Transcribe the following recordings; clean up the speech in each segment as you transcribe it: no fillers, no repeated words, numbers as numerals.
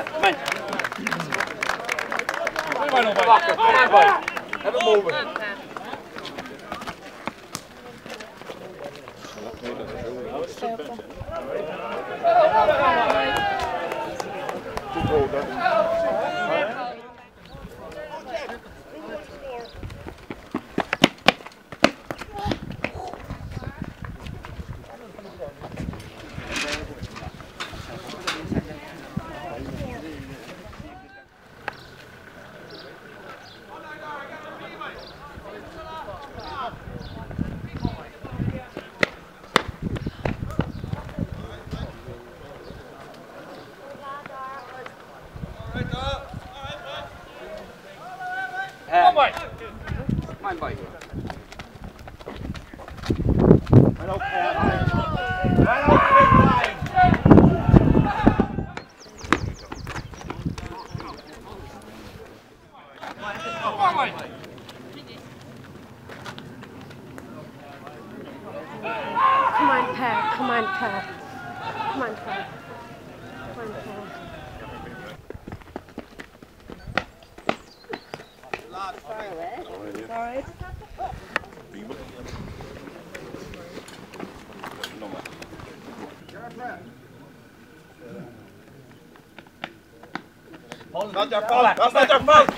Come on. Have it moving. Not your fault. That's not your fault.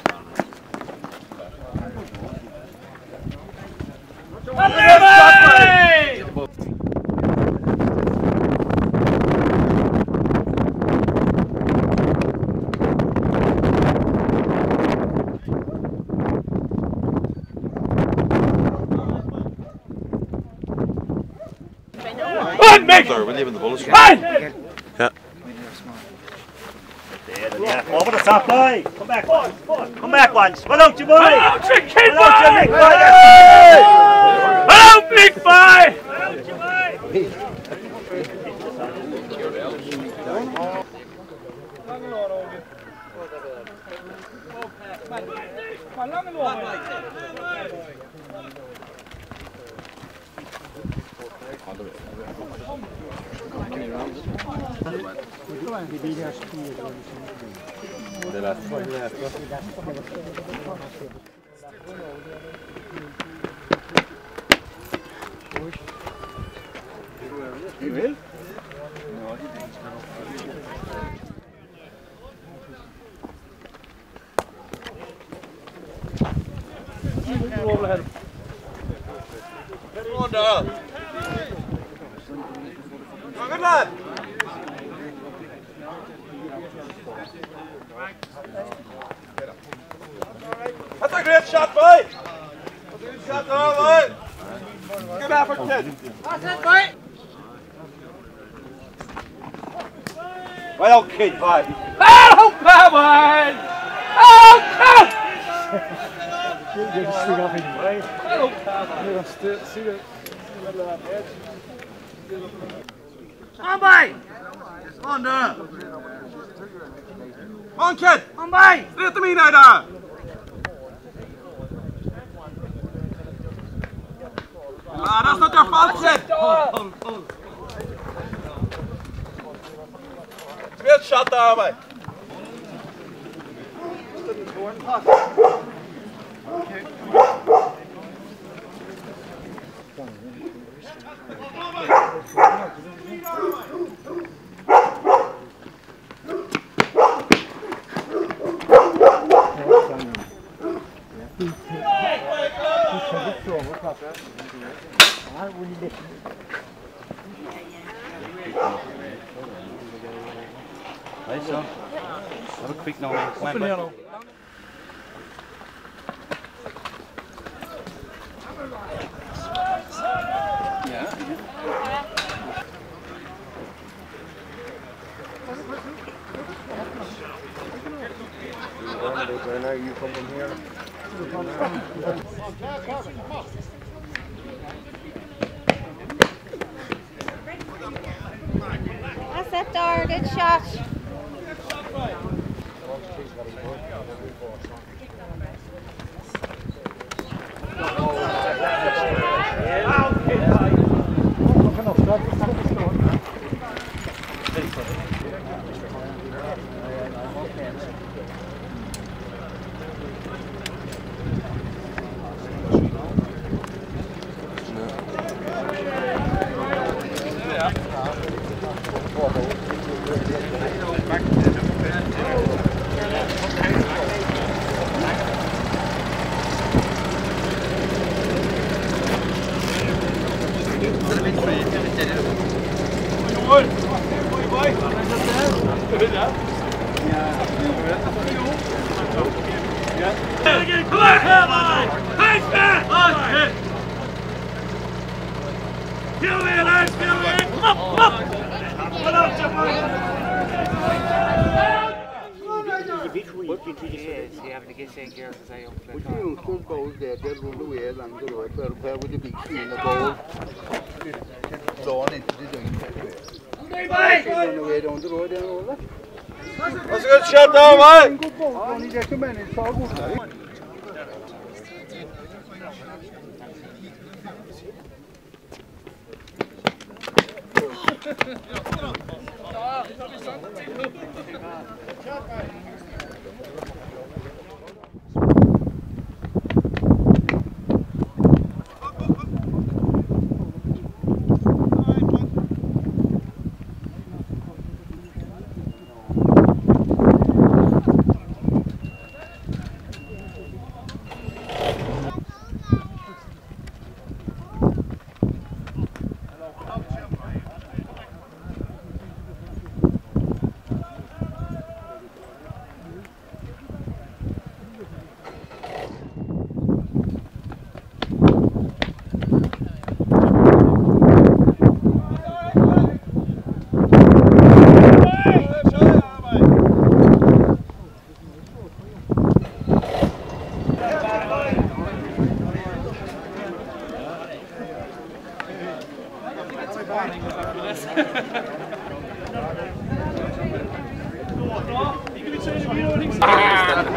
Sorry, we're leaving the bullets. Yeah. Yeah, over the top, boy. Come back, boy. Come back once. Well out, you boy. Well out, you kid, well out, you big boy. Well out, big boy. Well out, you boy. You will? Come on, Dara. Good lad. That's a great shot, boy. That's a good shot, boy. Good effort, kid. That's it, boy. Well, kid, boy. Oh, come on! Oh, come! Come on, boy. Come on, Dara. Come on, kid. Come on, boy. Straight to me now, Dara. Ah, that's not your fault, kid. Great shot, Dara, boy. Right, so have a quick now. Open here now. You come from here. That's it, Dara. Good shot. That's a good shot there, mate.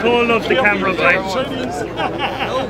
Cole loves the camera, boy.